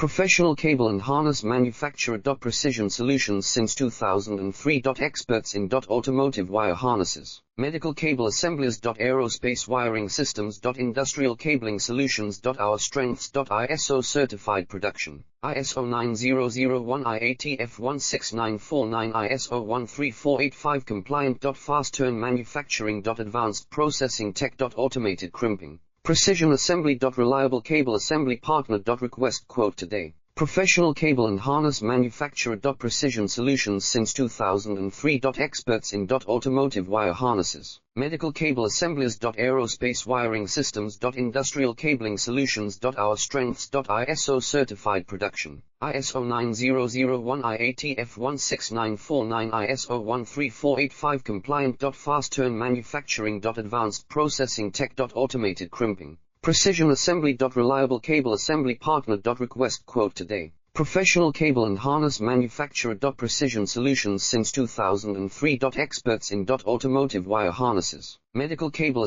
Professional cable and harness manufacturer. Precision solutions since 2003. Experts in automotive wire harnesses, medical cable assemblies. Aerospace wiring systems. Industrial cabling solutions. Our strengths. ISO certified production, ISO 9001 IATF 16949 ISO 13485 compliant. Fast turn manufacturing. Advanced processing tech. Automated crimping, precision assembly. Reliable cable assembly partner. Request quote today. Professional cable and harness manufacturer. Precision solutions since 2003. Experts in automotive wire harnesses, medical cable assemblies. Aerospace wiring systems. Industrial cabling solutions. Our strengths. ISO certified production, ISO 9001 IATF 16949 ISO 13485 compliant. Fast turn manufacturing. Advanced processing tech. Automated crimping, precision assembly. Reliable cable assembly partner. Request quote today. Professional cable and harness manufacturer. Precision solutions since 2003. Experts in automotive wire harnesses, medical cable